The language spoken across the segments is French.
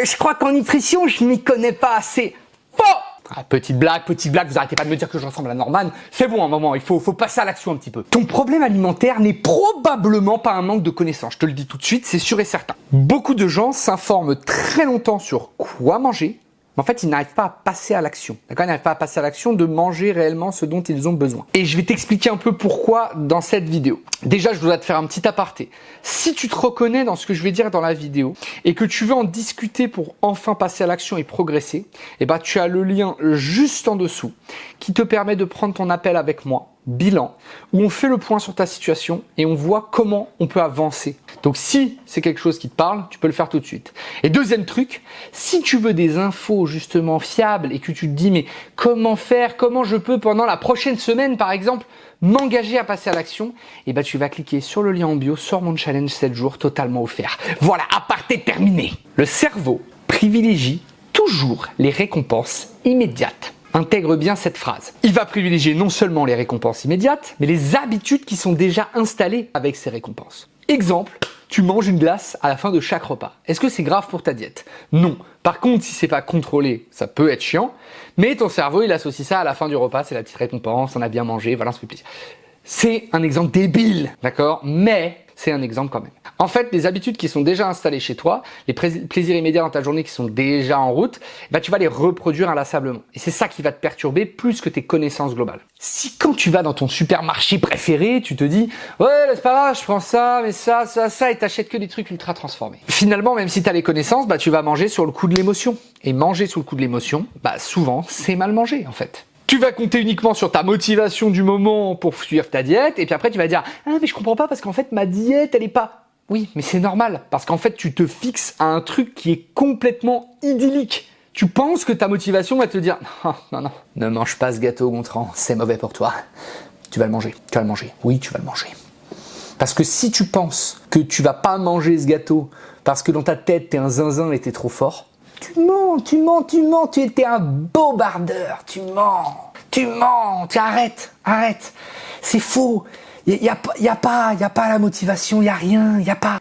je crois qu'en nutrition, je m'y connais pas assez. Faux! Ah, petite blague, vous arrêtez pas de me dire que je ressemble à Norman. C'est bon, un moment, il faut passer à l'action un petit peu. Ton problème alimentaire n'est probablement pas un manque de connaissances. Je te le dis tout de suite, c'est sûr et certain. Beaucoup de gens s'informent très longtemps sur quoi manger, mais en fait, ils n'arrivent pas à passer à l'action. D'accord? Ils n'arrivent pas à passer à l'action de manger réellement ce dont ils ont besoin. Et je vais t'expliquer un peu pourquoi dans cette vidéo. Déjà, je dois te faire un petit aparté. Si tu te reconnais dans ce que je vais dire dans la vidéo et que tu veux en discuter pour enfin passer à l'action et progresser, eh ben, tu as le lien juste en dessous qui te permet de prendre ton appel avec moi, bilan, où on fait le point sur ta situation et on voit comment on peut avancer. Donc si c'est quelque chose qui te parle, tu peux le faire tout de suite. Et deuxième truc, si tu veux des infos justement fiables et que tu te dis mais comment faire, comment je peux pendant la prochaine semaine par exemple m'engager à passer à l'action, et ben tu vas cliquer sur le lien en bio sur mon challenge 7 jours totalement offert. Voilà, aparté terminé. Le cerveau privilégie toujours les récompenses immédiates. Intègre bien cette phrase. Il va privilégier non seulement les récompenses immédiates, mais les habitudes qui sont déjà installées avec ces récompenses. Exemple, tu manges une glace à la fin de chaque repas. Est-ce que c'est grave pour ta diète? Non. Par contre, si c'est pas contrôlé, ça peut être chiant, mais ton cerveau, il associe ça à la fin du repas, c'est la petite récompense, on a bien mangé, voilà, ça fait plaisir. C'est un exemple débile, d'accord? Mais c'est un exemple quand même. En fait, les habitudes qui sont déjà installées chez toi, les plaisirs immédiats dans ta journée qui sont déjà en route, bah, tu vas les reproduire inlassablement. Et c'est ça qui va te perturber plus que tes connaissances globales. Si quand tu vas dans ton supermarché préféré, tu te dis « Ouais, c'est pas grave, je prends ça, mais ça, et t'achètes que des trucs ultra transformés. » Finalement, même si tu as les connaissances, bah, tu vas manger sur le coup de l'émotion. Et manger sous le coup de l'émotion, bah, souvent, c'est mal manger en fait. Tu vas compter uniquement sur ta motivation du moment pour suivre ta diète, et puis après tu vas dire « Ah mais je comprends pas parce qu'en fait ma diète elle est pas... » Oui, mais c'est normal, parce qu'en fait tu te fixes à un truc qui est complètement idyllique. Tu penses que ta motivation va te dire « Non, non, non, ne mange pas ce gâteau Gontran, c'est mauvais pour toi. » Tu vas le manger, tu vas le manger, oui tu vas le manger. Parce que si tu penses que tu vas pas manger ce gâteau parce que dans ta tête t'es un zinzin et t'es trop fort, tu mens, tu étais un bobardeur, tu mens, arrête, c'est faux, y a pas la motivation, y a rien, y a pas,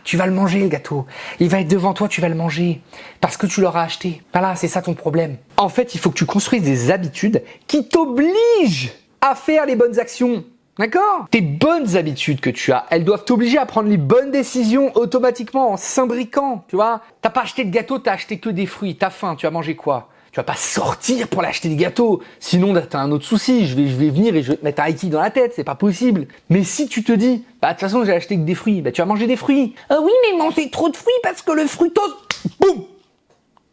tu vas le manger le gâteau, il va être devant toi, tu vas le manger, parce que tu l'auras acheté, voilà, c'est ça ton problème. En fait, il faut que tu construises des habitudes qui t'obligent à faire les bonnes actions. D'accord? Tes bonnes habitudes que tu as, elles doivent t'obliger à prendre les bonnes décisions automatiquement en s'imbriquant, tu vois? T'as pas acheté de gâteau, t'as acheté que des fruits, t'as faim, tu vas manger quoi? Tu vas pas sortir pour l'acheter des gâteaux, sinon t'as un autre souci, je vais venir et je vais te mettre un haïti dans la tête, c'est pas possible. Mais si tu te dis, bah de toute façon j'ai acheté que des fruits, bah tu vas manger des fruits. Ah oui mais manger trop de fruits parce que le fructose... Boum!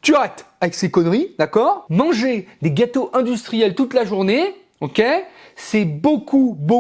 Tu arrêtes avec ces conneries, d'accord? Manger des gâteaux industriels toute la journée, ok? C'est beaucoup de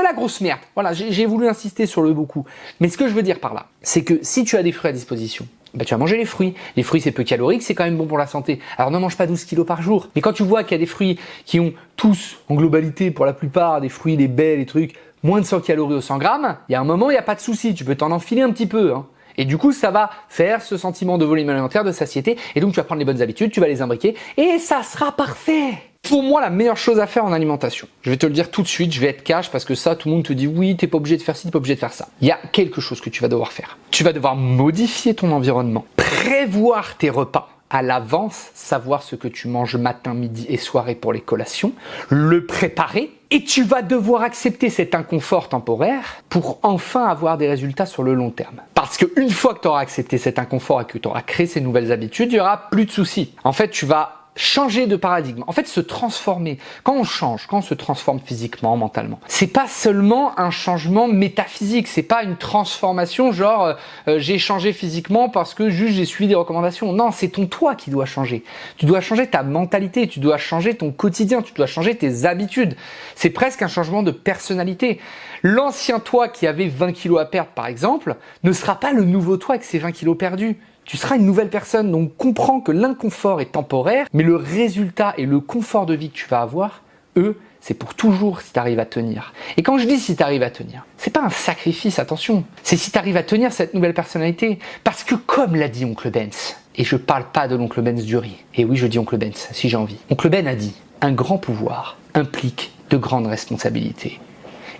la grosse merde. Voilà, j'ai voulu insister sur le beaucoup. Mais ce que je veux dire par là, c'est que si tu as des fruits à disposition, bah, tu vas manger les fruits. Les fruits, c'est peu calorique, c'est quand même bon pour la santé. Alors ne mange pas 12 kilos par jour. Mais quand tu vois qu'il y a des fruits qui ont tous, en globalité, pour la plupart, des fruits, des baies, des trucs, moins de 100 calories au 100 grammes, il y a un moment, il n'y a pas de souci. Tu peux t'en enfiler un petit peu, hein. Et du coup, ça va faire ce sentiment de volume alimentaire, de satiété. Et donc, tu vas prendre les bonnes habitudes, tu vas les imbriquer et ça sera parfait. Pour moi, la meilleure chose à faire en alimentation, je vais te le dire tout de suite, je vais être cash parce que ça, tout le monde te dit oui, t'es pas obligé de faire ci, t'es pas obligé de faire ça. Il y a quelque chose que tu vas devoir faire. Tu vas devoir modifier ton environnement, prévoir tes repas à l'avance, savoir ce que tu manges matin, midi et soirée pour les collations, le préparer et tu vas devoir accepter cet inconfort temporaire pour enfin avoir des résultats sur le long terme. Parce qu'une fois que tu auras accepté cet inconfort et que tu auras créé ces nouvelles habitudes, il n'y aura plus de soucis. En fait, tu vas changer de paradigme, en fait se transformer. Quand on change, quand on se transforme physiquement, mentalement, c'est pas seulement un changement métaphysique, c'est pas une transformation genre j'ai changé physiquement parce que juste j'ai suivi des recommandations. Non, c'est ton toi qui doit changer. Tu dois changer ta mentalité, tu dois changer ton quotidien, tu dois changer tes habitudes. C'est presque un changement de personnalité. L'ancien toi qui avait 20 kilos à perdre par exemple, ne sera pas le nouveau toi avec ses 20 kilos perdus. Tu seras une nouvelle personne, donc comprends que l'inconfort est temporaire, mais le résultat et le confort de vie que tu vas avoir, eux, c'est pour toujours si tu arrives à tenir. Et quand je dis si tu arrives à tenir, c'est pas un sacrifice, attention, c'est si tu arrives à tenir cette nouvelle personnalité. Parce que comme l'a dit Oncle Benz, et je parle pas de l'Oncle Benz du riz, et oui je dis Oncle Benz si j'ai envie. Oncle Ben a dit, un grand pouvoir implique de grandes responsabilités.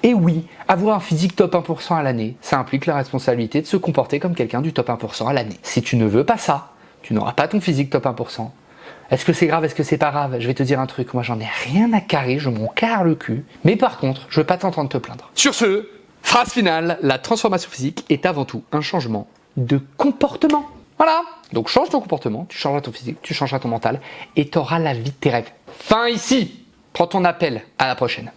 Et oui, avoir un physique top 1% à l'année, ça implique la responsabilité de se comporter comme quelqu'un du top 1% à l'année. Si tu ne veux pas ça, tu n'auras pas ton physique top 1%. Est-ce que c'est grave, est-ce que c'est pas grave? Je vais te dire un truc, moi j'en ai rien à carrer, je m'en carre le cul. Mais par contre, je veux pas t'entendre te plaindre. Sur ce, phrase finale, la transformation physique est avant tout un changement de comportement. Voilà. Donc change ton comportement, tu changeras ton physique, tu changeras ton mental et tu auras la vie de tes rêves. Fin ici. Prends ton appel. À la prochaine.